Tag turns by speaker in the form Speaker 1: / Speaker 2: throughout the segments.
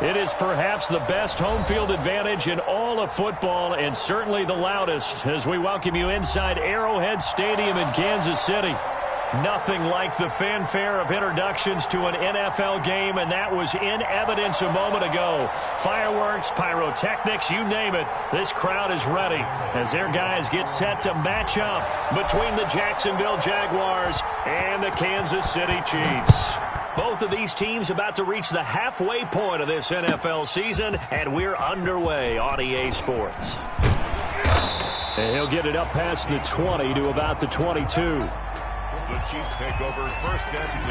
Speaker 1: It is perhaps the best home field advantage in all of football and certainly the loudest as we welcome you inside Arrowhead Stadium in Kansas City. Nothing like the fanfare of introductions to an NFL game, and that was in evidence a moment ago. Fireworks, pyrotechnics, you name it. This crowd is ready as their guys get set to match up between the Jacksonville Jaguars and the Kansas City Chiefs. Both of these teams about to reach the halfway point of this NFL season, and we're underway on EA Sports. And he'll get it up past the 20 to about the 22.
Speaker 2: The Chiefs take over first and 10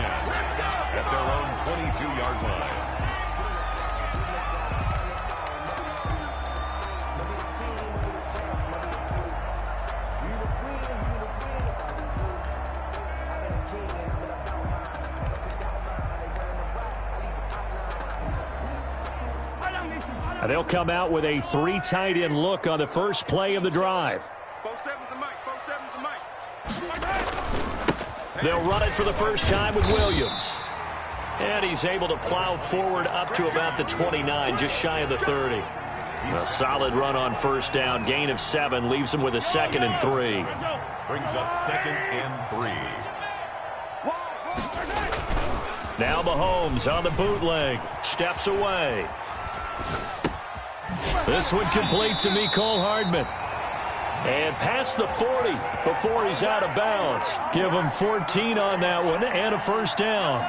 Speaker 2: at their own 22-yard line.
Speaker 1: They'll come out with a 3 tight end look on the first play of the drive. They'll run it for the first time with Williams. And he's able to plow forward up to about the 29, just shy of the 30. A solid run on first down, gain of 7, leaves him with a 2nd and 3.
Speaker 2: Brings up 2nd and 3.
Speaker 1: Now Mahomes on the bootleg, steps away. This one complete to Mecole Hardman. And past the 40 before he's out of bounds. Give him 14 on that one and a first down.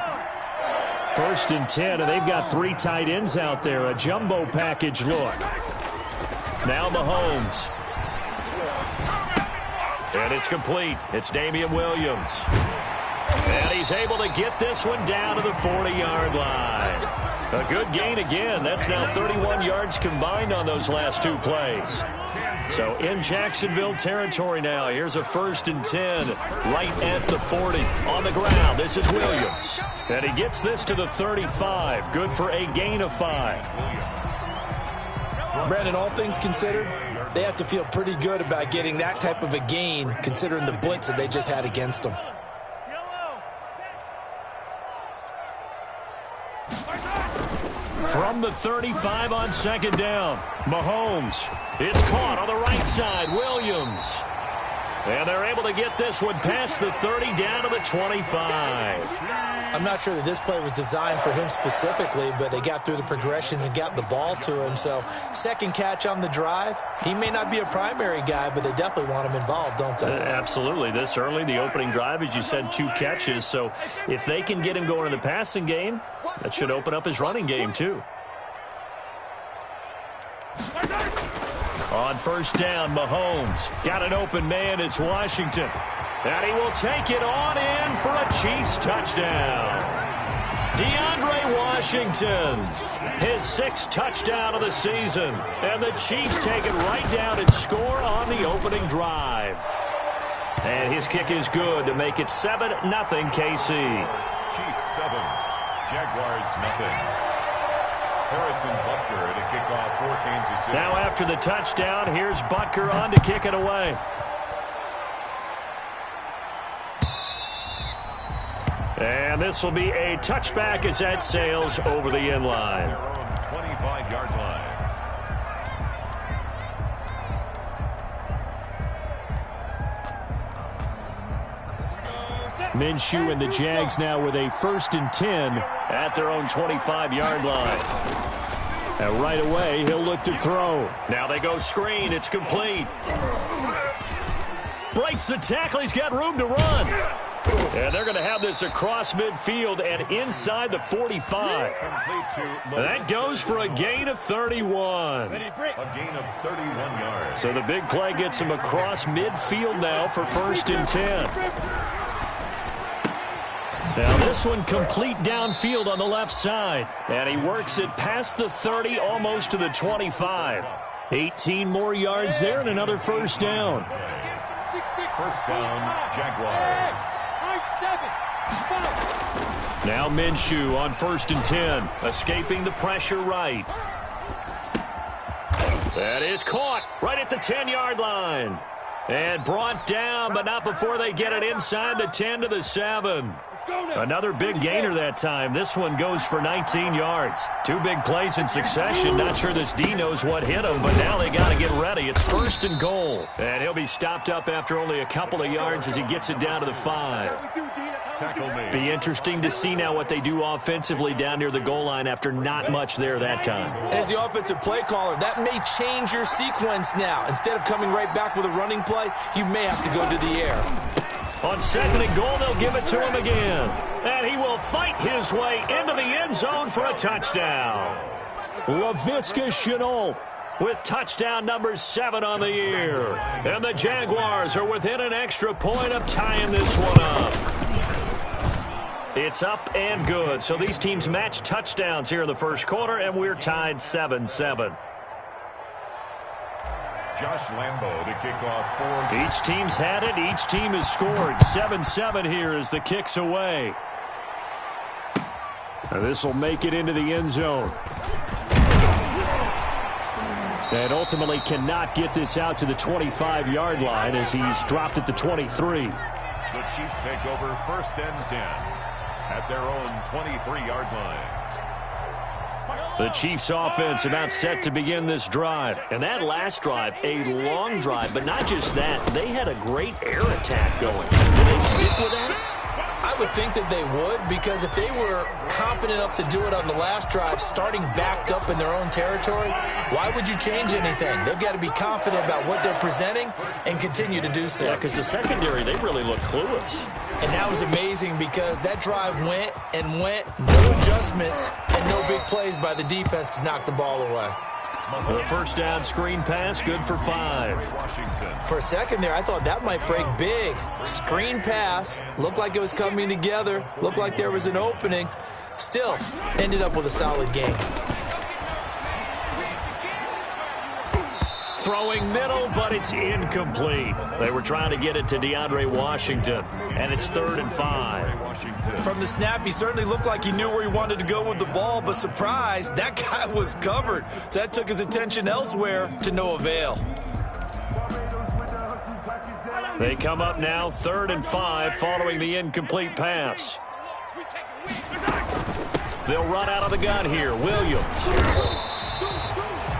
Speaker 1: 1st and 10, and they've got 3 tight ends out there. A jumbo package look. Now Mahomes. And it's complete. It's Damian Williams. And he's able to get this one down to the 40-yard line. A good gain again. That's now 31 yards combined on those last 2 plays. So in Jacksonville territory now. Here's a 1st and 10 right at the 40 on the ground. This is Williams. And he gets this to the 35. Good for a gain of 5.
Speaker 3: Brandon, all things considered, they have to feel pretty good about getting that type of a gain considering the blitz that they just had against them.
Speaker 1: From the 35 on 2nd down, Mahomes. It's caught on the right side, Williams. And they're able to get this one past the 30 down to the 25.
Speaker 3: I'm not sure that this play was designed for him specifically, but they got through the progressions and got the ball to him. So 2nd catch on the drive. He may not be a primary guy, but they definitely want him involved, don't they?
Speaker 1: Absolutely. This early, the opening drive, as you said, 2 catches. So if they can get him going in the passing game, that should open up his running game too. On 1st down, Mahomes. Got an open man. It's Washington. And he will take it on in for a Chiefs touchdown. DeAndre Washington, his 6th touchdown of the season. And the Chiefs take it right down and score on the opening drive. And his kick is good to make it 7-0 KC.
Speaker 2: Chiefs 7, Jaguars nothing. Harrison Butker at a kickoff for Kansas City.
Speaker 1: Now after the touchdown, here's Butker on to kick it away. And this will be a touchback as that sails over the end line.
Speaker 2: 25-yard line.
Speaker 1: Minshew and the Jags now with a 1st and 10 at their own 25-yard line. And right away, he'll look to throw. Now they go screen. It's complete. Breaks the tackle. He's got room to run. And they're going to have this across midfield and inside the 45. That goes for a gain of 31.
Speaker 2: A gain of 31 yards.
Speaker 1: So the big play gets him across midfield now for 1st and 10. Now this one complete downfield on the left side. And he works it past the 30, almost to the 25. 18 more yards there and another 1st down.
Speaker 2: 1st down, Jaguars.
Speaker 1: Now Minshew on 1st and 10. Escaping the pressure right. That is caught right at the 10-yard line. And brought down, but not before they get it inside the 10 to the 7. Another big gainer that time. This one goes for 19 yards. 2 big plays in succession. Not sure this D knows what hit him, but now they got to get ready. It's 1st and goal. And he'll be stopped up after only a couple of yards as he gets it down to the 5. Be interesting to see now what they do offensively down near the goal line after not much there that time.
Speaker 3: As the offensive play caller, that may change your sequence now. Instead of coming right back with a running play, you may have to go to the air.
Speaker 1: On 2nd and goal, they'll give it to him again. And he will fight his way into the end zone for a touchdown. Laviska Shenault with touchdown number 7 on the year. And the Jaguars are within an extra point of tying this one up. It's up and good. So these teams match touchdowns here in the first quarter, and we're tied 7-7.
Speaker 2: Josh Lambo to kick off 4.
Speaker 1: Each team's had it. Each team has scored. 7-7 here as the kick's away. This will make it into the end zone. And ultimately cannot get this out to the 25-yard line as he's dropped at the 23.
Speaker 2: The Chiefs take over 1st and 10 at their own 23-yard line.
Speaker 1: The Chiefs offense about set to begin this drive. And that last drive, a long drive, but not just that. They had a great air attack going. Did they stick with that?
Speaker 3: I would think that they would, because if they were confident enough to do it on the last drive, starting backed up in their own territory, why would you change anything? They've got to be confident about what they're presenting and continue to do so.
Speaker 1: Yeah, because the secondary, they really look clueless.
Speaker 3: And that was amazing because that drive went and went, no adjustments, and no big plays by the defense to knock the ball away.
Speaker 1: The first down screen pass, good for 5.
Speaker 3: For a second there, I thought that might break big. Screen pass, looked like it was coming together, looked like there was an opening. Still, ended up with a solid game.
Speaker 1: Throwing middle, but it's incomplete. They were trying to get it to DeAndre Washington, and it's 3rd and 5.
Speaker 3: From the snap, he certainly looked like he knew where he wanted to go with the ball, but surprise, that guy was covered. So that took his attention elsewhere to no avail.
Speaker 1: They come up now 3rd and 5 following the incomplete pass. They'll run out of the gun here. Williams.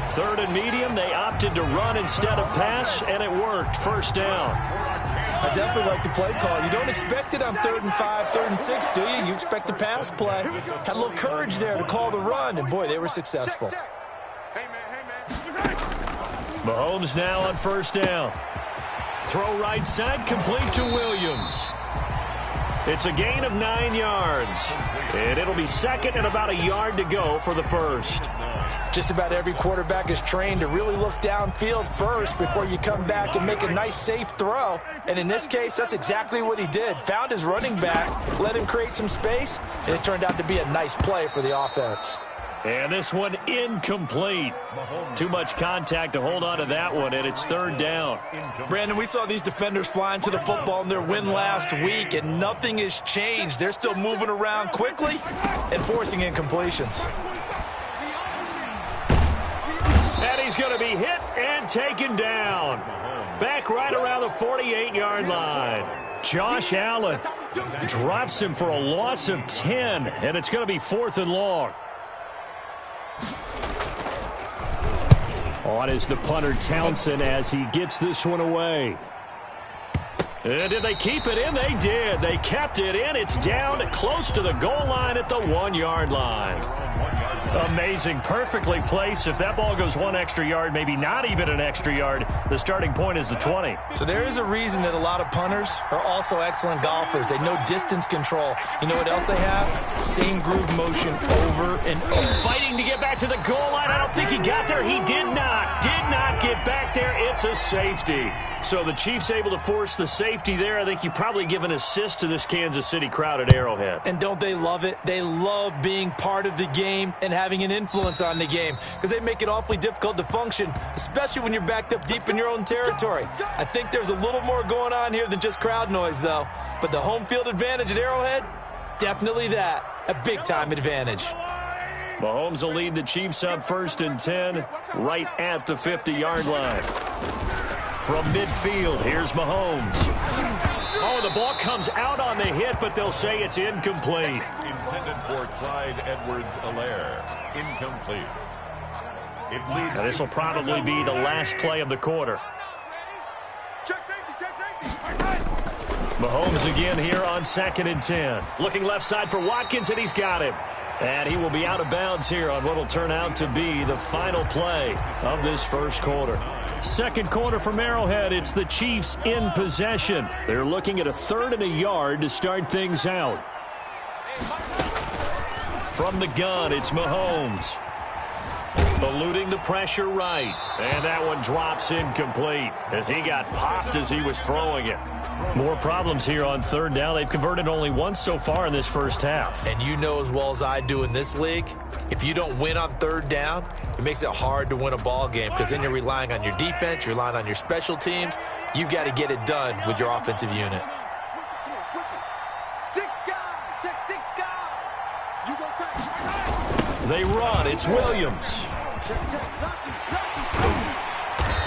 Speaker 1: 3rd and medium, they opted to run instead of pass, and it worked. First down.
Speaker 3: I definitely like the play call. You don't expect it on 3rd and 5, 3rd and 6, do you? You expect a pass play. Had a little courage there to call the run, and boy, they were successful.
Speaker 1: Mahomes now on first down. Throw right side, complete to Williams. It's a gain of 9 yards, and it'll be 2nd and about a yard to go for the first.
Speaker 3: Just about every quarterback is trained to really look downfield first before you come back and make a nice, safe throw. And in this case, that's exactly what he did. Found his running back, let him create some space, and it turned out to be a nice play for the offense.
Speaker 1: And this one incomplete. Too much contact to hold on to that one, and it's 3rd down.
Speaker 3: Brandon, we saw these defenders flying to the football in their win last week, and nothing has changed. They're still moving around quickly and forcing incompletions.
Speaker 1: And he's going to be hit and taken down. Back right around the 48-yard line. Josh Allen drops him for a loss of 10, and it's going to be 4th and long. On is the punter Townsend as he gets this one away. And did they keep it in? They did. They kept it in. It's down close to the goal line at the 1-yard line. Amazing. Perfectly placed. If that ball goes 1 extra yard, maybe not even an extra yard, the starting point is the 20.
Speaker 3: So there is a reason that a lot of punters are also excellent golfers. They know distance control. You know what else they have? Same groove motion over and over.
Speaker 1: Fighting to get back to the goal line. I don't think he got there. He did not. Did not get back there. It's a safety. So the Chiefs able to force the safety there. I think you probably give an assist to this Kansas City crowd at Arrowhead.
Speaker 3: And don't they love it? They love being part of the game and having an influence on the game because they make it awfully difficult to function, especially when you're backed up deep in your own territory. I think there's a little more going on here than just crowd noise, though. But the home field advantage at Arrowhead, definitely that. A big-time advantage.
Speaker 1: Mahomes will lead the Chiefs up 1st and 10 right at the 50-yard line. From midfield, here's Mahomes. Oh, the ball comes out on the hit, but they'll say it's incomplete.
Speaker 2: Intended for Clyde Edwards-Helaire. Incomplete. It leads.
Speaker 1: Now, this will probably be the last play of the quarter. Mahomes again here on 2nd and 10. Looking left side for Watkins, and he's got him. And he will be out of bounds here on what will turn out to be the final play of this first quarter. Second quarter from Arrowhead, it's the Chiefs in possession. They're looking at a 3rd and a yard to start things out. From the gun, it's Mahomes. Eluding the pressure right. And that one drops incomplete as he got popped as he was throwing it. More problems here on 3rd down. They've converted only once so far in this first half.
Speaker 3: And you know as well as I do in this league, if you don't win on 3rd down, it makes it hard to win a ball game because then you're relying on your defense, you're relying on your special teams. You've got to get it done with your offensive unit.
Speaker 1: They run. It's Williams.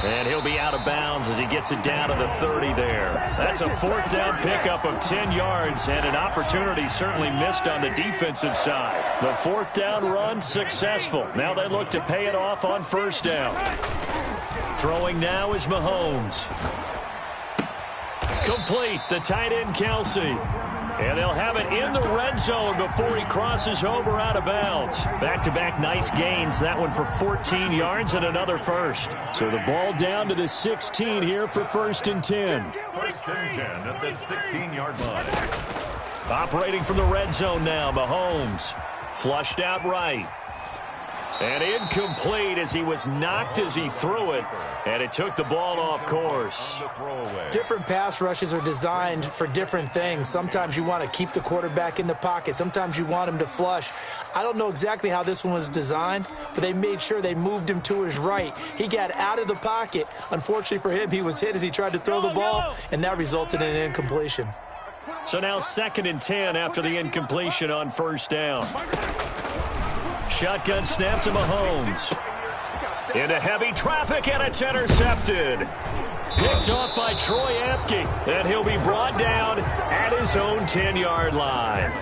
Speaker 1: And he'll be out of bounds as he gets it down to the 30 there. That's a 4th down pickup of 10 yards and an opportunity certainly missed on the defensive side. The 4th down run successful. Now they look to pay it off on 1st down. Throwing now is Mahomes. Complete. The tight end, Kelsey. And they'll have it in the red zone before he crosses over out of bounds. Back-to-back nice gains. That one for 14 yards and another first. So the ball down to the 16 here for 1st and 10.
Speaker 2: 1st and 10 at the 16-yard line.
Speaker 1: Operating from the red zone now, Mahomes. Flushed out right. And incomplete as he was knocked as he threw it. And it took the ball off course.
Speaker 3: Different pass rushes are designed for different things. Sometimes you want to keep the quarterback in the pocket. Sometimes you want him to flush. I don't know exactly how this one was designed, but they made sure they moved him to his right. He got out of the pocket. Unfortunately for him, he was hit as he tried to throw the ball, and that resulted in an incompletion.
Speaker 1: So now 2nd and 10 after the incompletion on 1st down. Shotgun snap to Mahomes. Into heavy traffic, and it's intercepted. Picked off by Troy Apke. And he'll be brought down at his own 10-yard line.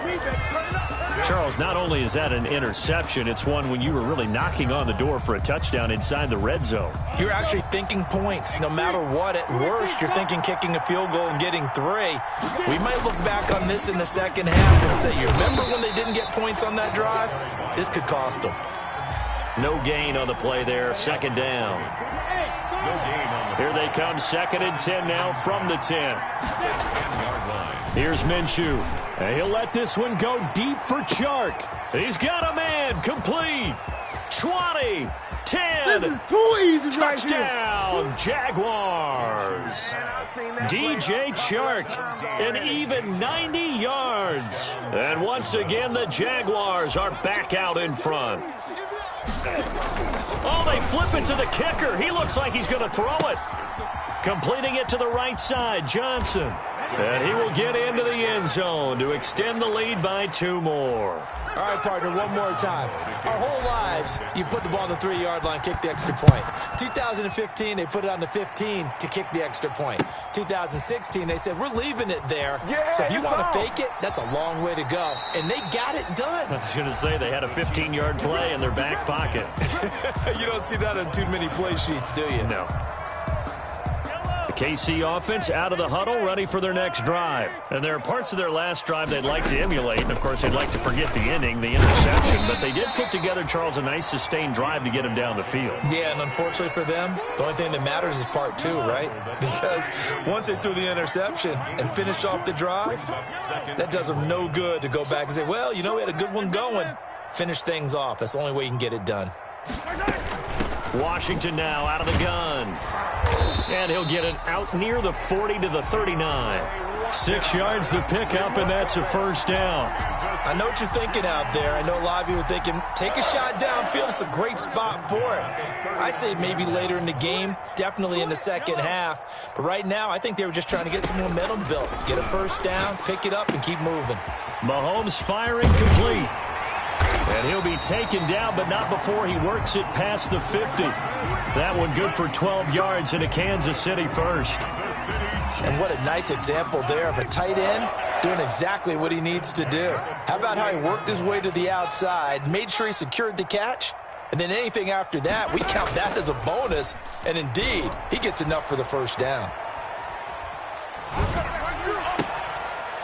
Speaker 1: Charles, not only is that an interception, it's one when you were really knocking on the door for a touchdown inside the red zone.
Speaker 3: You're actually thinking points. No matter what, at worst, you're thinking kicking a field goal and getting 3. We might look back on this in the second half and say, you remember when they didn't get points on that drive? This could cost them.
Speaker 1: No gain on the play there, 2nd down. Here they come, 2nd and 10 now from the 10. Here's Minshew. And he'll let this one go deep for Chark. He's got a man, complete. 20, 10.
Speaker 4: This is too easy.
Speaker 1: Touchdown, right, Jaguars. DJ Chark, an even 90 yards. And once again, the Jaguars are back out in front. Oh, they flip it to the kicker. He looks like he's going to throw it. Completing it to the right side, Johnson. And he will get into the end zone to extend the lead by 2 more.
Speaker 3: All right, partner, one more time. Our whole lives, you put the ball on the 3-yard line, kick the extra point. 2015, they put it on the 15 to kick the extra point. 2016, they said, we're leaving it there. Yeah, so if you want to fake it, that's a long way to go. And they got it done.
Speaker 1: I was going to say they had a 15-yard play in their back pocket.
Speaker 3: You don't see that on too many play sheets, do you?
Speaker 1: No. The KC offense out of the huddle, ready for their next drive. And there are parts of their last drive they'd like to emulate. And, of course, they'd like to forget the inning, the interception. But they did put together, Charles, a nice sustained drive to get him down the field.
Speaker 3: Yeah, and unfortunately for them, the only thing that matters is part 2, right? Because once they threw the interception and finished off the drive, that does them no good to go back and say, well, you know, we had a good one going. Finish things off. That's the only way you can get it done.
Speaker 1: Washington now out of the gun. And he'll get it out near the 40 to the 39. 6 yards the pickup, and that's a 1st down.
Speaker 3: I know what you're thinking out there. I know a lot of you are thinking, take a shot downfield. It's a great spot for it. I'd say maybe later in the game, definitely in the second half. But right now, I think they were just trying to get some momentum built. Get a 1st down, pick it up, and keep moving.
Speaker 1: Mahomes firing complete. And he'll be taken down, but not before he works it past the 50. That one good for 12 yards and a Kansas City first.
Speaker 3: And what a nice example there of a tight end doing exactly what he needs to do. How about how he worked his way to the outside, made sure he secured the catch, and then anything after that, we count that as a bonus. And indeed, he gets enough for the first down.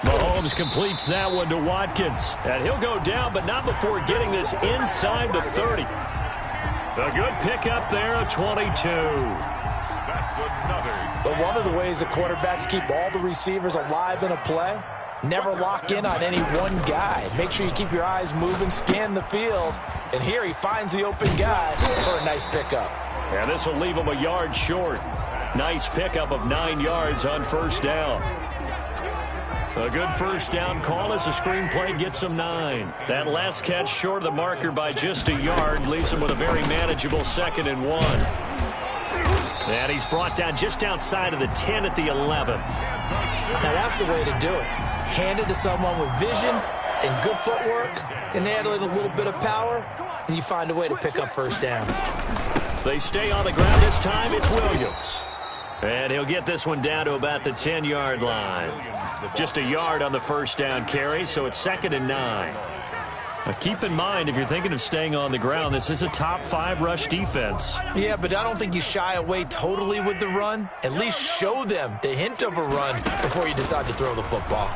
Speaker 1: Mahomes completes that one to Watkins. And he'll go down, but not before getting this inside the 30. A good pickup there, a 22.
Speaker 2: That's another.
Speaker 3: But one of the ways the quarterbacks keep all the receivers alive in a play, never lock in on any one guy. Make sure you keep your eyes moving, scan the field. And here he finds the open guy for a nice pickup.
Speaker 1: And this will leave him a yard short. Nice pickup of 9 yards on first down. A good first down call as the screenplay gets him 9. That last catch short of the marker by just a yard leaves him with a very manageable 2nd and 1. And he's brought down just outside of the 10 at the 11.
Speaker 3: Now that's the way to do it. Hand it to someone with vision and good footwork, and add a little bit of power, and you find a way to pick up first downs.
Speaker 1: They stay on the ground this time. It's Williams. And he'll get this one down to about the 10-yard line. Just a yard on the first down carry, so it's 2nd and 9. Now keep in mind, if you're thinking of staying on the ground, this is a top 5 rush defense.
Speaker 3: Yeah, but I don't think you shy away totally with the run. At least show them the hint of a run before you decide to throw the football.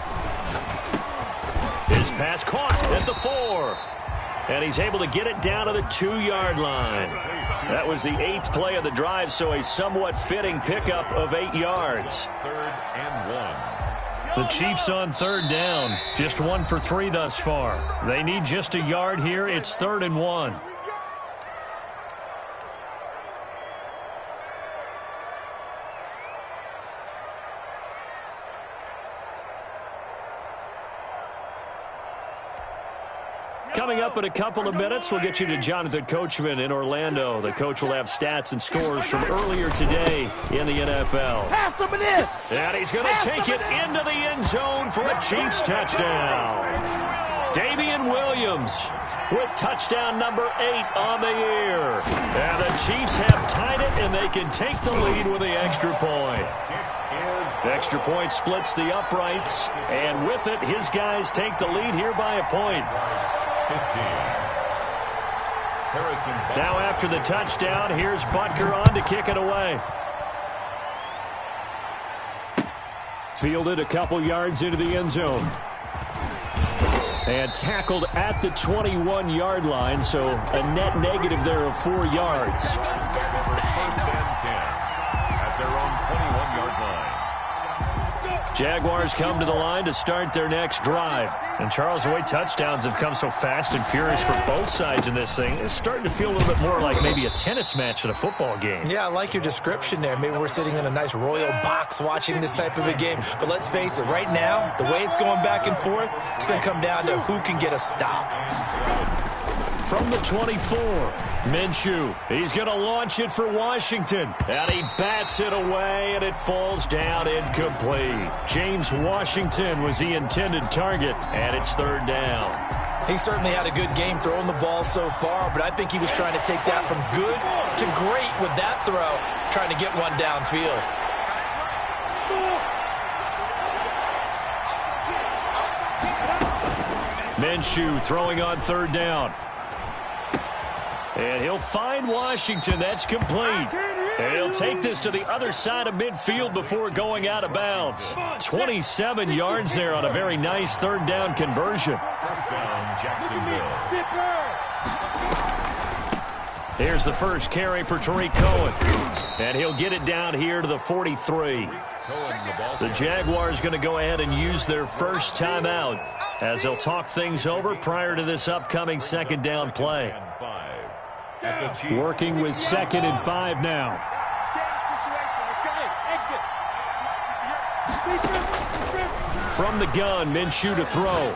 Speaker 1: His pass caught at the 4. And he's able to get it down to the 2-yard line. That was the 8th play of the drive, so a somewhat fitting pickup of 8 yards.
Speaker 2: 3rd and 1.
Speaker 1: The Chiefs on 3rd down. Just 1 for 3 thus far. They need just a yard here. It's 3rd and 1. Coming up in a couple of minutes, we'll get you to Jonathan Coachman in Orlando. The coach will have stats and scores from earlier today in the NFL.
Speaker 4: Pass some of this.
Speaker 1: And he's going to take it into the end zone for a Chiefs touchdown. Damian Williams with touchdown number 8 on the year. And the Chiefs have tied it, and they can take the lead with the extra point. Extra point splits the uprights, and with it, his guys take the lead here by a point.
Speaker 2: 15.
Speaker 1: Now after the touchdown, here's Butker on to kick it away. Fielded a couple yards into the end zone. And tackled at the 21-yard line, so a net negative there of 4 yards.
Speaker 2: 1st and 10 at their own 21-yard line.
Speaker 1: Jaguars come to the line to start their next drive. And Charles, the way touchdowns have come so fast and furious for both sides in this thing, it's starting to feel a little bit more like maybe a tennis match than a football game.
Speaker 3: Yeah, I like your description there. Maybe we're sitting in a nice royal box watching this type of a game. But let's face it, right now, the way it's going back and forth, it's going to come down to who can get a stop.
Speaker 1: From the 24, Minshew. He's going to launch it for Washington. And he bats it away, and it falls down incomplete. James Washington was the intended target, and it's 3rd down.
Speaker 3: He certainly had a good game throwing the ball so far, but I think he was trying to take that from good to great with that throw, trying to get one downfield.
Speaker 1: Minshew throwing on 3rd down. And he'll find Washington. That's complete. And he'll take this to the other side of midfield before going out of bounds. 27 yards there on a very nice 3rd down conversion.
Speaker 2: 1st down, Jacksonville.
Speaker 1: Here's the first carry for Tariq Cohen. And he'll get it down here to the 43. The Jaguars going to go ahead and use their first timeout as they'll talk things over prior to this upcoming 2nd down play. Working with 2nd and 5 now. From the gun, Minshew to throw.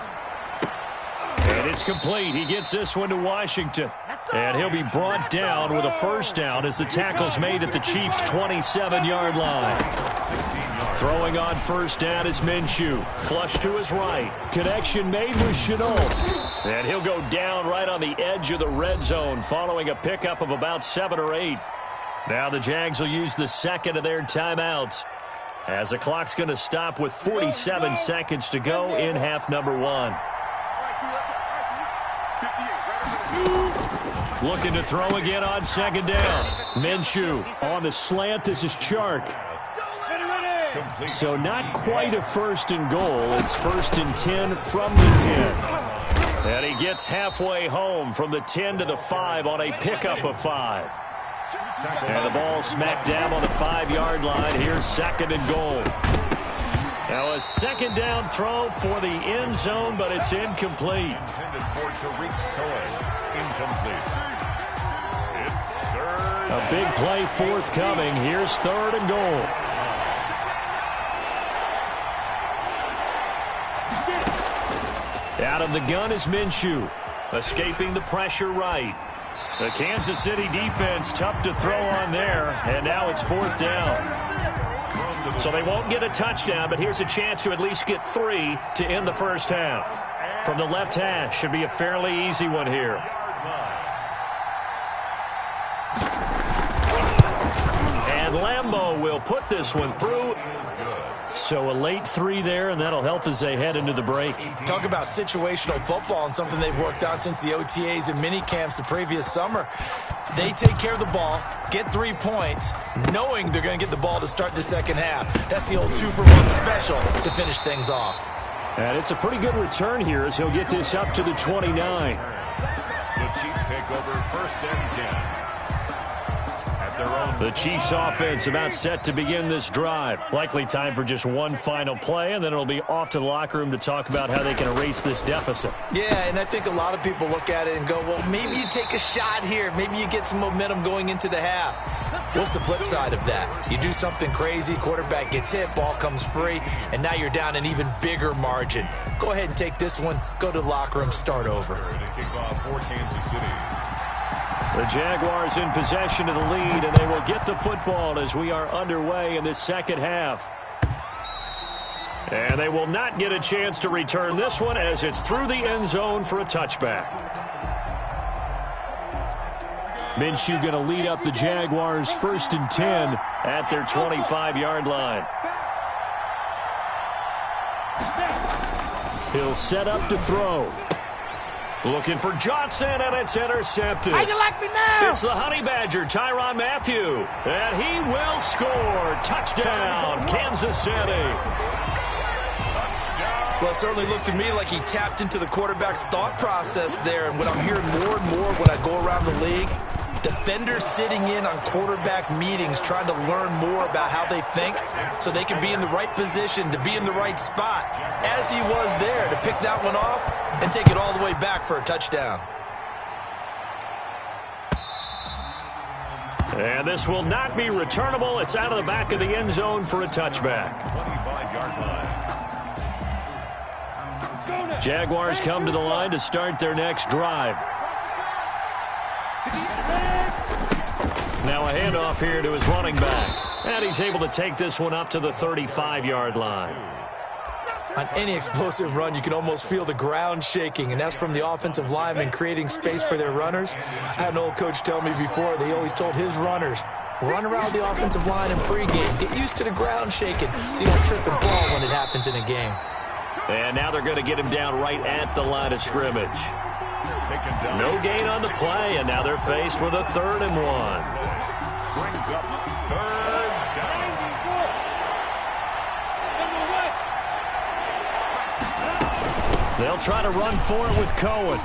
Speaker 1: And it's complete. He gets this one to Washington. And he'll be brought down with a first down as the tackle's made at the Chiefs' 27-yard line. Throwing on first down is Minshew. Flush to his right. Connection made with Shenault. And he'll go down right on the edge of the red zone following a pickup of about 7 or 8. Now the Jags will use the second of their timeouts as the clock's going to stop with 47 seconds to go in half number 1. Looking to throw again on second down. Minshew on the slant. This is Chark. So not quite a first and goal. It's 1st and 10 from the 10. And he gets halfway home from the 10 to the 5 on a pickup of 5. And the ball smacked down on the 5-yard line. Here's 2nd and goal. Now a second down throw for the end zone, but it's incomplete. A big play forthcoming. Here's 3rd and goal. Out of the gun is Minshew, escaping the pressure right. The Kansas City defense tough to throw on there, and now it's 4th down. So they won't get a touchdown, but here's a chance to at least get 3 to end the first half. From the left hash, should be a fairly easy one here. And Lambeau will put this one through. So a late 3 there, and that'll help as they head into the break.
Speaker 3: Talk about situational football and something they've worked on since the OTAs and mini camps the previous summer. They take care of the ball, get 3 points, knowing they're going to get the ball to start the second half. That's the old 2-for-1 special to finish things off.
Speaker 1: And it's a pretty good return here as he'll get this up to the 29.
Speaker 2: The Chiefs take over 1st and 10.
Speaker 1: The Chiefs offense about set to begin this drive. Likely time for just one final play, and then it'll be off to the locker room to talk about how they can erase this deficit.
Speaker 3: Yeah, and I think a lot of people look at it and go, well, maybe you take a shot here. Maybe you get some momentum going into the half. What's the flip side of that? You do something crazy, quarterback gets hit, ball comes free, and now you're down an even bigger margin. Go ahead and take this one, go to the locker room, start over.
Speaker 2: To kick off for Kansas City.
Speaker 1: The Jaguars in possession of the lead, and they will get the football as we are underway in this second half. And they will not get a chance to return this one as it's through the end zone for a touchback. Minshew going to lead up the Jaguars 1st and 10 at their 25-yard line. He'll set up to throw. Looking for Johnson, and it's intercepted.
Speaker 4: How you like me now?
Speaker 1: It's the Honey Badger, Tyrann Mathieu. And he will score. Touchdown, Kansas City.
Speaker 3: Well, it certainly looked to me like he tapped into the quarterback's thought process there. And what I'm hearing more and more when I go around the league, defenders sitting in on quarterback meetings trying to learn more about how they think so they can be in the right position to be in the right spot, as he was there to pick that one off and take it all the way back for a touchdown.
Speaker 1: And this will not be returnable. It's out of the back of the end zone for a touchback.
Speaker 2: 25-yard line.
Speaker 1: Jaguars come to the line to start their next drive. Now a handoff here to his running back. And he's able to take this one up to the 35-yard line.
Speaker 3: On any explosive run, you can almost feel the ground shaking, and that's from the offensive linemen creating space for their runners. I had an old coach tell me before, they always told his runners, run around the offensive line in pregame. Get used to the ground shaking so you don't trip and fall when it happens in a game.
Speaker 1: And now they're going to get him down right at the line of scrimmage. No gain on the play, and now they're faced with a 3rd and 1.
Speaker 2: Brings up 3rd down.
Speaker 1: They'll try to run for it with Cohen.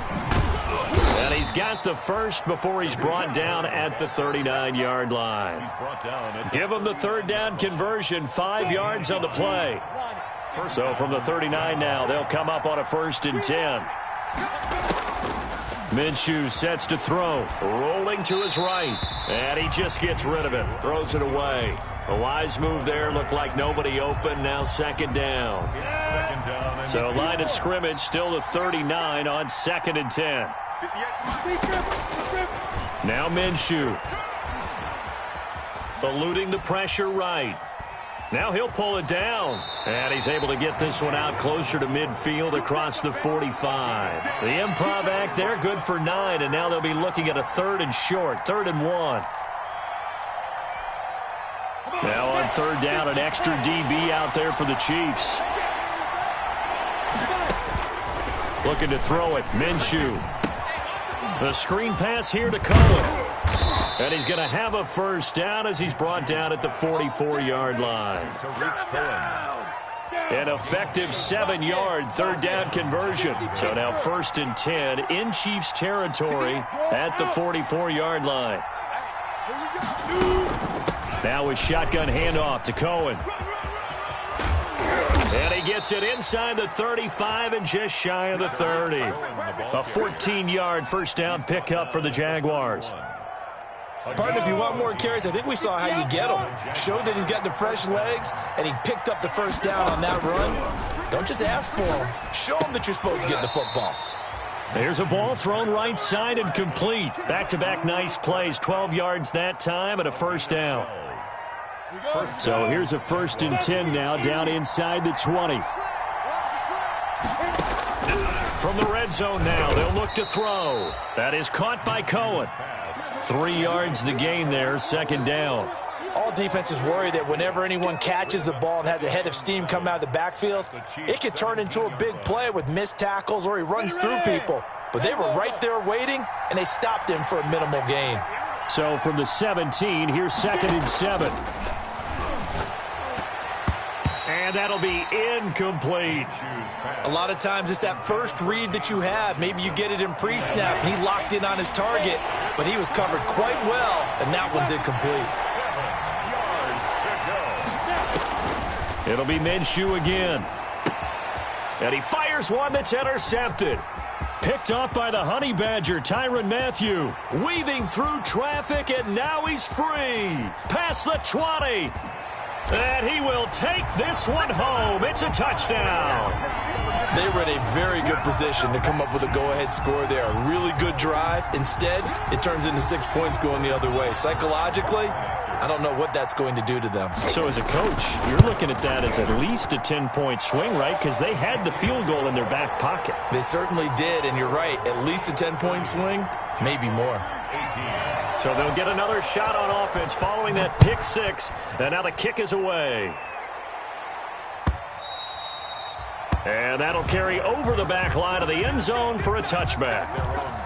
Speaker 1: And he's got the first before he's brought down at the 39-yard line. Give him the 3rd down conversion, 5 yards on the play. So from the 39 now, they'll come up on a 1st and 10. Minshew sets to throw, rolling to his right, and he just gets rid of it, throws it away. A wise move there, looked like nobody open, now 2nd down. So line of scrimmage, still the 39 on 2nd and 10. Now Minshew, eluding the pressure right. Now he'll pull it down. And he's able to get this one out closer to midfield across the 45. The improv act there, good for 9. And now they'll be looking at a 3rd and short, 3rd and 1. Now on 3rd down, an extra DB out there for the Chiefs. Looking to throw it, Minshew. The screen pass here to Cohen. And he's going to have a first down as he's brought down at the 44-yard line. An effective 7-yard 3rd down conversion. So now 1st and 10 in Chiefs territory at the 44-yard line. Now a shotgun handoff to Cohen. And he gets it inside the 35 and just shy of the 30. A 14-yard first down pickup for the Jaguars.
Speaker 3: Partner, if you want more carries, I think we saw how you get him. Showed that he's got the fresh legs, and he picked up the first down on that run. Don't just ask for him. Show him that you're supposed to get the football.
Speaker 1: There's a ball thrown right side and complete. Back-to-back nice plays, 12 yards that time and a first down. So here's a 1st and 10 now, down inside the 20. From the red zone now, they'll look to throw. That is caught by Cohen. 3 yards the gain there, 2nd down.
Speaker 3: All defenses worry that whenever anyone catches the ball and has a head of steam come out of the backfield, it could turn into a big play with missed tackles or he runs through people. But they were right there waiting, and they stopped him for a minimal gain.
Speaker 1: So from the 17, here's 2nd and 7. And that'll be incomplete.
Speaker 3: A lot of times it's that first read that you have. Maybe you get it in pre-snap, and he locked in on his target, but he was covered quite well, and that one's incomplete.
Speaker 2: 7 yards to go.
Speaker 1: It'll be Minshew again. And he fires one that's intercepted. Picked off by the Honey Badger, Tyrann Mathieu. Weaving through traffic, and now he's free. Past the 20. And he will take this one home. It's a touchdown.
Speaker 3: They were in a very good position to come up with a go-ahead score there. A really good drive. Instead, it turns into 6 points going the other way. Psychologically, I don't know what that's going to do to them.
Speaker 1: So as a coach, you're looking at that as at least a 10-point swing, right? Because they had the field goal in their back pocket.
Speaker 3: They certainly did, and you're right. At least a 10-point swing, maybe more.
Speaker 1: So they'll get another shot on offense following that pick 6. And now the kick is away. And that'll carry over the back line of the end zone for a touchback.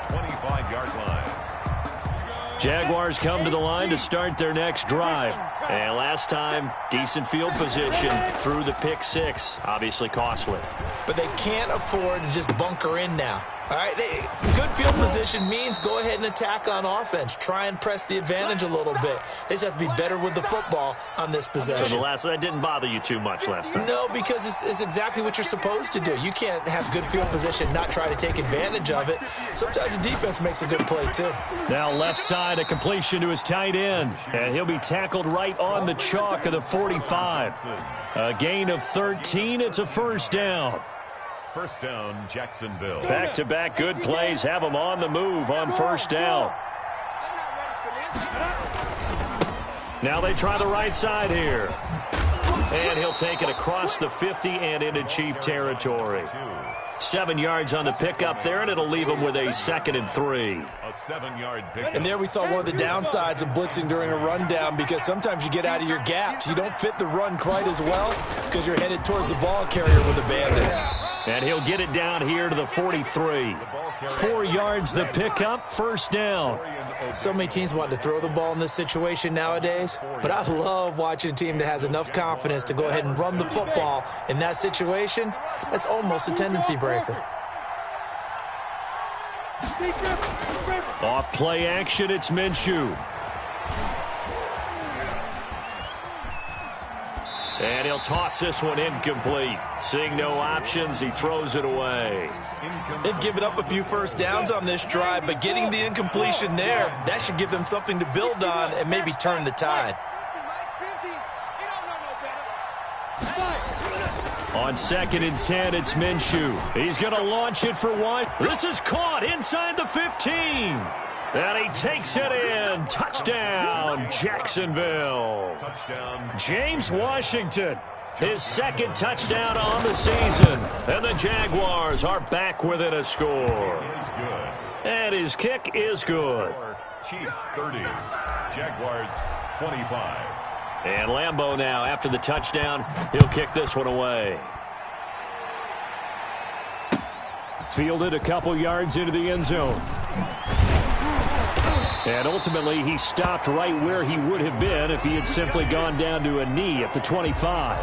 Speaker 2: 25-yard line.
Speaker 1: Jaguars come to the line to start their next drive. And last time, decent field position through the pick 6. Obviously costly.
Speaker 3: But they can't afford to just bunker in now. All right, good field position means go ahead and attack on offense. Try and press the advantage a little bit. They just have to be better with the football on this possession.
Speaker 1: So that didn't bother you too much last time?
Speaker 3: No, because it's exactly what you're supposed to do. You can't have good field position, not try to take advantage of it. Sometimes the defense makes a good play, too.
Speaker 1: Now left side, a completion to his tight end. And he'll be tackled right on the chalk of the 45. A gain of 13. It's a first down.
Speaker 2: First down, Jacksonville.
Speaker 1: Back-to-back good plays have them on the move on first down. Now they try the right side here. And he'll take it across the 50 and into Chief territory. 7 yards on the pickup there, and it'll leave him with a 2nd and 3.
Speaker 2: A 7-yard pickup.
Speaker 3: And there we saw one of the downsides of blitzing during a rundown, because sometimes you get out of your gaps. You don't fit the run quite as well because you're headed towards the ball carrier with a bandit.
Speaker 1: And he'll get it down here to the 43. 4 yards the pickup, first down.
Speaker 3: So many teams want to throw the ball in this situation nowadays, but I love watching a team that has enough confidence to go ahead and run the football. In that situation, that's almost a tendency breaker.
Speaker 1: Off play action, it's Minshew. And he'll toss this one incomplete. Seeing no options, he throws it away.
Speaker 3: They've given up a few first downs on this drive, but getting the incompletion there, that should give them something to build on and maybe turn the tide.
Speaker 1: On 2nd and 10, it's Minshew. He's going to launch it for one. This is caught inside the 15. And he takes it in. Touchdown, Jacksonville.
Speaker 2: Touchdown.
Speaker 1: James Washington, his second touchdown on the season. And the Jaguars are back within a score.
Speaker 2: Is good.
Speaker 1: And his kick is good.
Speaker 2: Chiefs 30. Jaguars 25.
Speaker 1: And Lambeau now, after the touchdown, he'll kick this one away. Fielded a couple yards into the end zone. And ultimately, he stopped right where he would have been if he had simply gone down to a knee at the 25.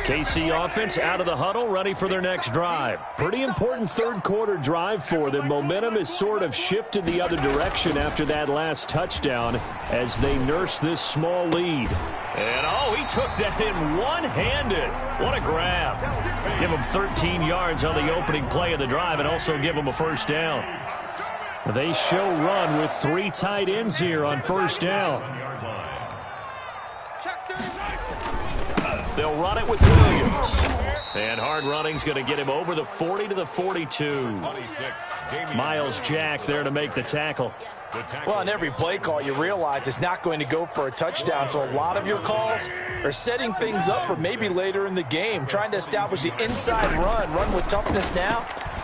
Speaker 1: KC offense out of the huddle, ready for their next drive. Pretty important third-quarter drive for them. Momentum has sort of shifted the other direction after that last touchdown as they nurse this small lead. And, oh, he took that in one-handed. What a grab. Give him 13 yards on the opening play of the drive and also give him a first down. They show run with 3 tight ends here on first down. They'll run it with Williams. And hard running's going to get him over the 40 to the 42. Miles Jack there to make the tackle.
Speaker 3: Well, on every play call, you realize it's not going to go for a touchdown, so a lot of your calls are setting things up for maybe later in the game, trying to establish the inside run with toughness now,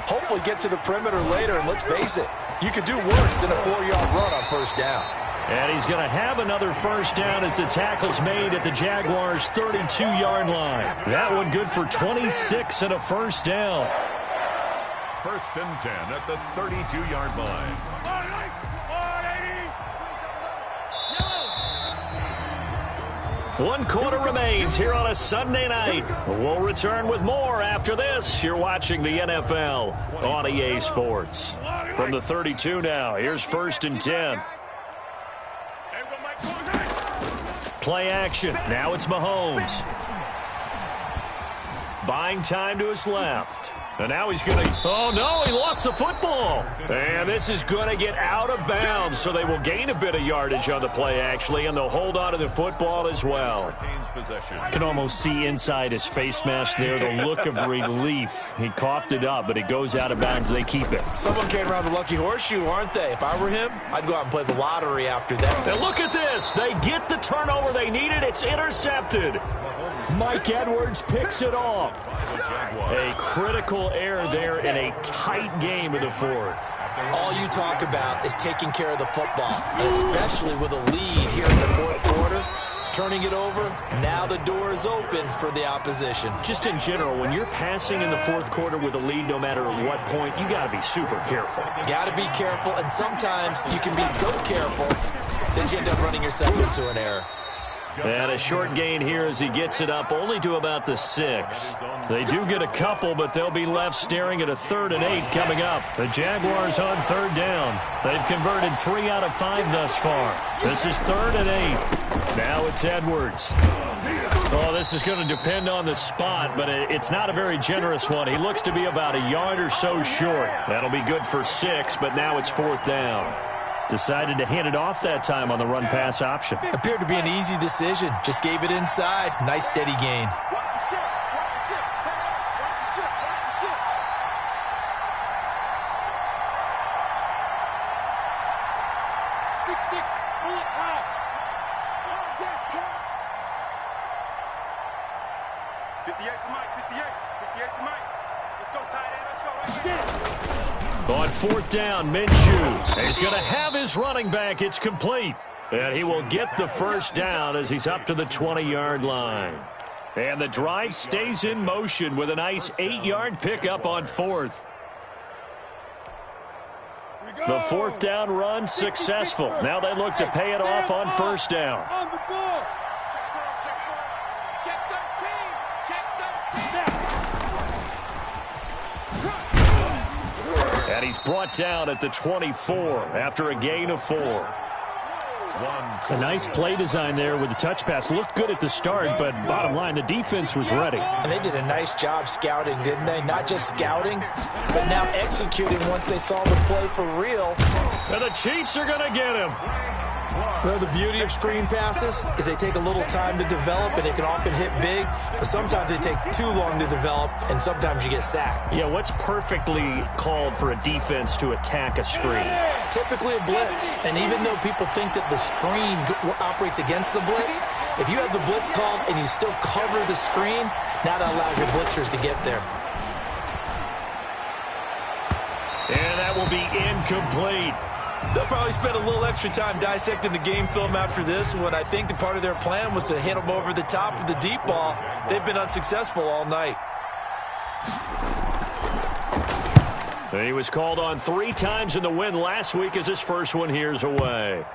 Speaker 3: hopefully get to the perimeter later, and let's face it, you could do worse than a 4-yard run on first down.
Speaker 1: And he's going to have another first down as the tackle's made at the Jaguars' 32-yard line. That one good for 26 and a first down.
Speaker 2: First and 10 at the 32-yard line.
Speaker 1: 1 quarter remains here on a Sunday night. We'll return with more after this. You're watching the NFL on EA Sports. From the 32 now, here's first and 10. Play action. Now it's Mahomes. Buying time to his left. And now he's going to... Oh, no, he lost the football. And this is going to get out of bounds, so they will gain a bit of yardage on the play, actually, and they'll hold on to the football as well. Can almost see inside his face mask there the look of relief. He coughed it up, but it goes out of bounds. They keep it.
Speaker 3: Someone came around the lucky horseshoe, aren't they? If I were him, I'd go out and play the lottery after that.
Speaker 1: And look at this. They get the turnover they needed. It's intercepted. Mike Edwards picks it off. A critical error there in a tight game of the fourth.
Speaker 3: All you talk about is taking care of the football, and especially with a lead here in the fourth quarter. Turning it over, now the door is open for the opposition.
Speaker 1: Just in general, when you're passing in the fourth quarter with a lead, no matter at what point, you got to be super careful.
Speaker 3: Got to be careful, and sometimes you can be so careful that you end up running yourself into an error.
Speaker 1: And a short gain here as he gets it up only to about the 6. They do get a couple, but they'll be left staring at a 3rd and 8 coming up. The Jaguars on 3rd down. They've converted 3 out of 5 thus far. This is 3rd and 8. Now it's Edwards. Oh, this is going to depend on the spot, but it's not a very generous one. He looks to be about a yard or so short. That'll be good for 6, but now it's 4th down. Decided to hand it off that time on the run-pass option.
Speaker 3: Appeared to be an easy decision. Just gave it inside. Nice steady gain.
Speaker 1: On 4th down, Minshew. He's going to have his running back. It's complete. And he will get the first down as he's up to the 20-yard line. And the drive stays in motion with a nice 8-yard pickup on 4th. The 4th down run successful. Now they look to pay it off on 1st down. And he's brought down at the 24 after a gain of 4. A nice play design there with the touch pass. Looked good at the start, but bottom line, the defense was ready.
Speaker 3: And they did a nice job scouting, didn't they? Not just scouting, but now executing once they saw the play for real.
Speaker 1: And the Chiefs are going to get him.
Speaker 3: Well, the beauty of screen passes is they take a little time to develop, and they can often hit big, but sometimes they take too long to develop, and sometimes you get sacked.
Speaker 1: Yeah, what's perfectly called for a defense to attack a screen?
Speaker 3: Typically a blitz, and even though people think that the screen operates against the blitz, if you have the blitz called and you still cover the screen, now that allows your blitzers to get there.
Speaker 1: And that will be incomplete.
Speaker 3: They'll probably spend a little extra time dissecting the game film after this one. I think that part of their plan was to hit them over the top of the deep ball. They've been unsuccessful all night.
Speaker 1: He was called on 3 times in the win last week as his first one here's away.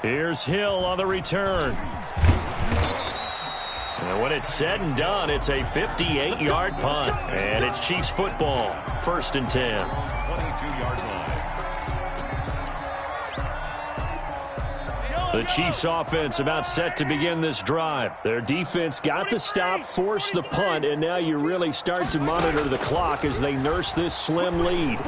Speaker 1: Here's Hill on the return. And when it's said and done, it's a 58-yard punt. And it's Chiefs football, 1st and 10.
Speaker 2: 22-yard line.
Speaker 1: The Chiefs offense about set to begin this drive. Their defense got the stop, forced the punt, and now you really start to monitor the clock as they nurse this slim lead.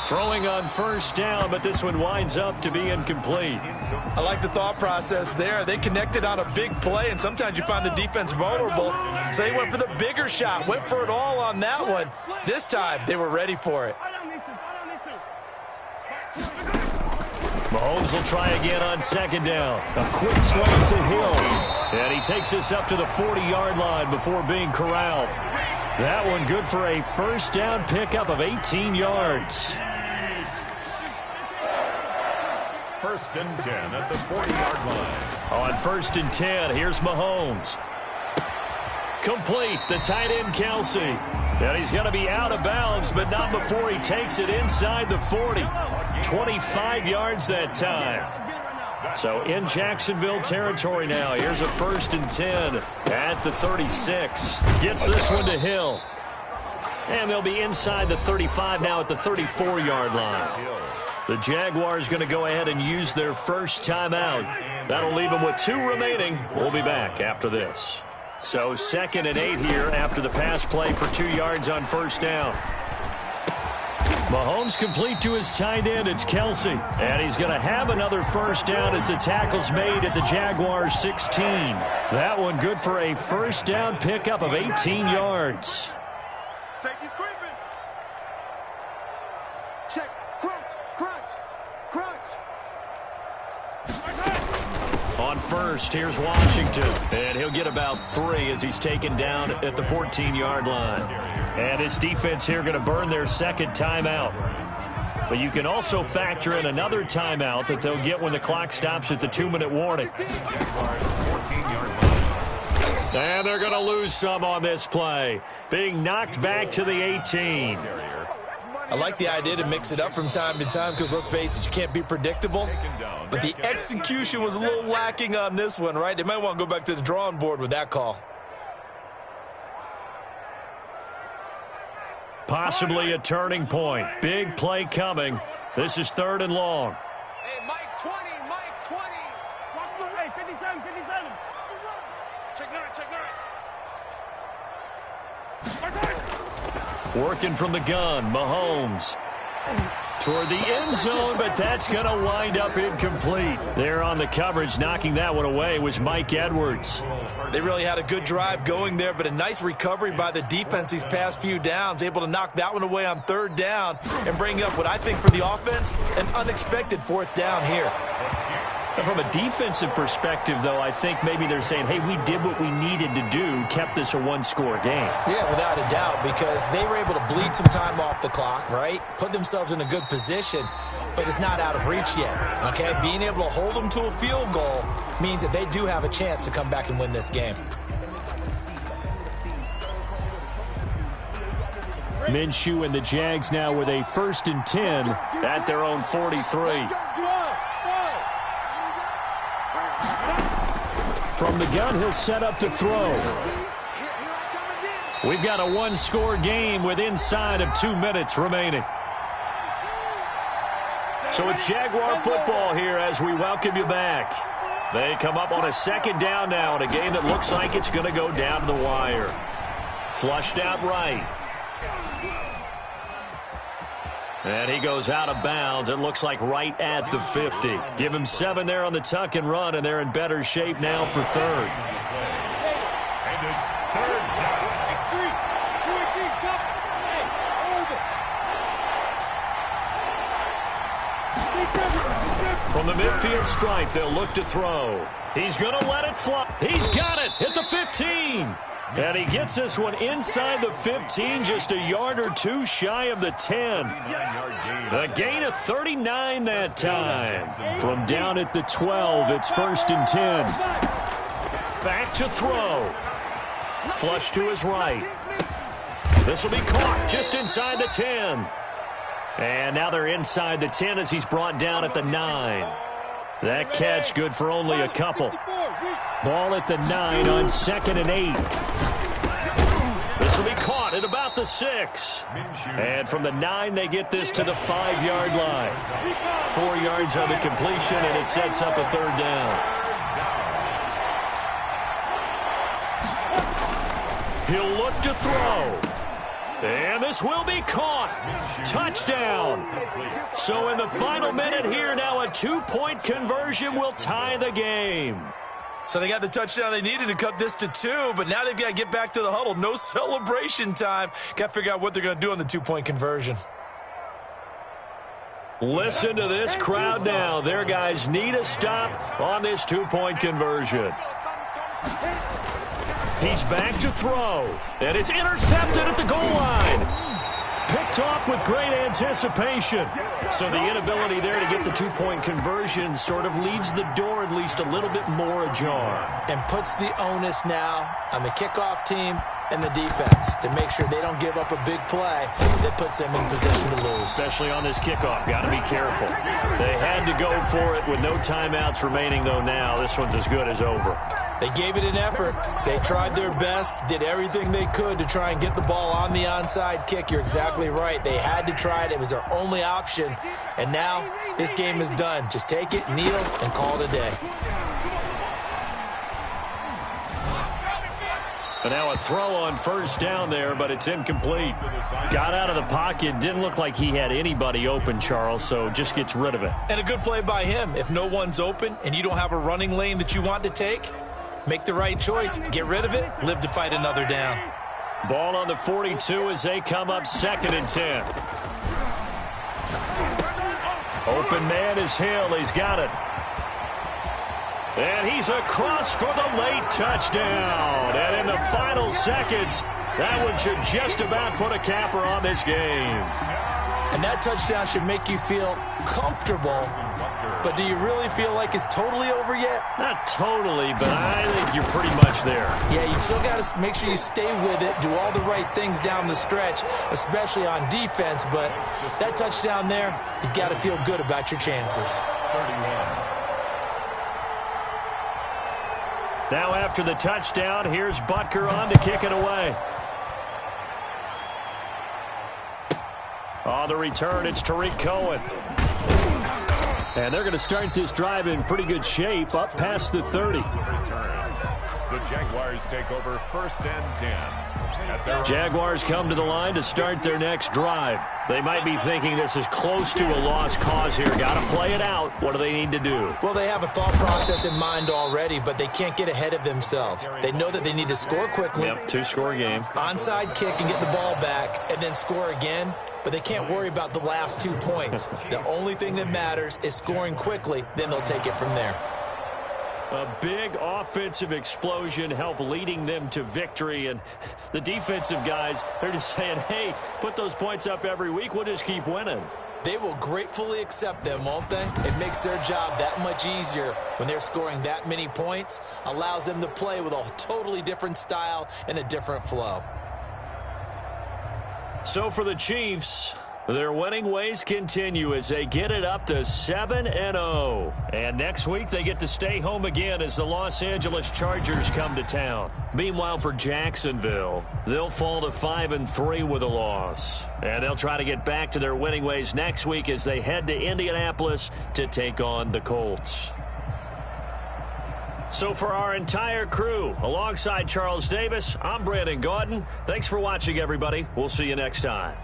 Speaker 1: Throwing on 1st down, but this one winds up to be incomplete.
Speaker 3: I like the thought process there. They connected on a big play, and sometimes you find the defense vulnerable. So they went for the bigger shot, went for it all on that one. This time, they were ready for it.
Speaker 1: Mahomes will try again on 2nd down. A quick slant to Hill. And he takes this up to the 40-yard line before being corralled. That one good for a 1st down pickup of 18 yards.
Speaker 2: 1st and 10 at the 40-yard line.
Speaker 1: On 1st and 10, here's Mahomes. Complete, the tight end Kelsey. And he's going to be out of bounds, but not before he takes it inside the 40. 25 yards that time. So in Jacksonville territory now. Here's a 1st and 10 at the 36. Gets this one to Hill. And they'll be inside the 35 now at the 34-yard line. The Jaguars going to go ahead and use their first timeout. That'll leave them with 2 remaining. We'll be back after this. So 2nd and 8 here after the pass play for 2 yards on 1st down. Mahomes complete to his tight end. It's Kelsey. And he's going to have another 1st down as the tackle's made at the Jaguars 16. That one good for a 1st down pickup of 18 yards.
Speaker 4: Safety's creeping. Check. Crunch. Crunch. Crunch.
Speaker 1: On 1st, here's Washington. And he'll get about 3 as he's taken down at the 14-yard line. And his defense here going to burn their 2nd timeout. But you can also factor in another timeout that they'll get when the clock stops at the 2-minute warning. And they're going to lose some on this play. Being knocked back to the 18.
Speaker 3: I like the idea to mix it up from time to time because, let's face it, you can't be predictable. But the execution was a little lacking on this one, right? They might want to go back to the drawing board with that call.
Speaker 1: Possibly a turning point. Big play coming. This is 3rd and long.
Speaker 4: Hey, Mike 20, Mike 20. Watch the way, 57, 57. Check right, check right.
Speaker 1: Working from the gun, Mahomes. Toward the end zone, but that's going to wind up incomplete. There on the coverage, knocking that one away, was Mike Edwards.
Speaker 3: They really had a good drive going there, but a nice recovery by the defense these past few downs, able to knock that one away on 3rd down and bring up what I think for the offense, an unexpected 4th down here.
Speaker 1: And from a defensive perspective, though, I think maybe they're saying, hey, we did what we needed to do, kept this a 1-score game.
Speaker 3: Yeah, without a doubt, because they were able to bleed some time off the clock, right? Put themselves in a good position, but it's not out of reach yet, okay? Being able to hold them to a field goal means that they do have a chance to come back and win this game.
Speaker 1: Minshew and the Jags now with a 1st and 10 at their own 43. From the gun, he'll set up to throw. We've got a 1-score game with inside of 2 minutes remaining. So it's Jaguar football here as we welcome you back. They come up on a 2nd down now in a game that looks like it's going to go down to the wire. Flushed out right. And he goes out of bounds. It looks like right at the 50. Give him 7 there on the tuck and run, and they're in better shape now for third.
Speaker 2: And it's third down.
Speaker 1: From the midfield stripe, they'll look to throw. He's going to let it fly. He's got it at the 15. And he gets this one inside the 15, just a yard or two shy of the 10. A gain of 39 that time. From down at the 12, it's 1st and 10. Back to throw. Flush to his right. This will be caught just inside the 10. And now they're inside the 10 as he's brought down at the 9. That catch good for only a couple. Ball at the 9 on 2nd and 8. This will be caught at about the 6. And from the 9, they get this to the 5-yard line. 4 yards on the completion, and it sets up a 3rd down. He'll look to throw. And this will be caught. Touchdown. So in the final minute here, now a 2-point conversion will tie the game.
Speaker 3: So they got the touchdown they needed to cut this to 2, but now they've got to get back to the huddle. No celebration time. Got to figure out what they're going to do on the 2-point conversion.
Speaker 1: Listen to this crowd now. Their guys need a stop on this 2-point conversion. He's back to throw, and it's intercepted at the goal line. Picked off with great anticipation. So the inability there to get the 2-point conversion sort of leaves the door at least a little bit more ajar.
Speaker 3: And puts the onus now on the kickoff team and the defense to make sure they don't give up a big play that puts them in position to lose.
Speaker 1: Especially on this kickoff. Got to be careful. They had to go for it with no timeouts remaining, though now. This one's as good as over.
Speaker 3: They gave it an effort. They tried their best, did everything they could to try and get the ball on the onside kick. You're exactly right. They had to try it. It was their only option. And now this game is done. Just take it, kneel, and call it a day.
Speaker 1: And now a throw on 1st down there, but it's incomplete. Got out of the pocket. Didn't look like he had anybody open, Charles, so just gets rid of it.
Speaker 3: And a good play by him. If no one's open and you don't have a running lane that you want to take, make the right choice. Get rid of it. Live to fight another down.
Speaker 1: Ball on the 42 as they come up 2nd and 10. Open man is Hill. He's got it. And he's across for the late touchdown. And in the final seconds, that one should just about put a capper on this game.
Speaker 3: And that touchdown should make you feel comfortable. But do you really feel like it's totally over yet?
Speaker 1: Not totally, but I think you're pretty much there.
Speaker 3: Yeah, you still got to make sure you stay with it, do all the right things down the stretch, especially on defense. But that touchdown there, you've got to feel good about your chances.
Speaker 2: 31.
Speaker 1: Now after the touchdown, here's Butker on to kick it away. On the return, it's Tariq Cohen. And they're going to start this drive in pretty good shape, up past the 30.
Speaker 2: The Jaguars take over 1st and 10.
Speaker 1: Jaguars come to the line to start their next drive. They might be thinking this is close to a lost cause here. Got to play it out. What do they need to do?
Speaker 3: Well, they have a thought process in mind already, but they can't get ahead of themselves. They know that they need to score quickly.
Speaker 1: Yep, 2-score game.
Speaker 3: Onside kick and get the ball back, and then score again. But they can't worry about the last 2 points. The only thing that matters is scoring quickly. Then they'll take it from there.
Speaker 1: A big offensive explosion helped leading them to victory. And the defensive guys, they're just saying, hey, put those points up every week. We'll just keep winning.
Speaker 3: They will gratefully accept them, won't they? It makes their job that much easier when they're scoring that many points. Allows them to play with a totally different style and a different flow.
Speaker 1: So for the Chiefs, their winning ways continue as they get it up to 7-0. And next week they get to stay home again as the Los Angeles Chargers come to town. Meanwhile for Jacksonville, they'll fall to 5-3 with a loss. And they'll try to get back to their winning ways next week as they head to Indianapolis to take on the Colts. So for our entire crew, alongside Charles Davis, I'm Brandon Gaudin. Thanks for watching, everybody. We'll see you next time.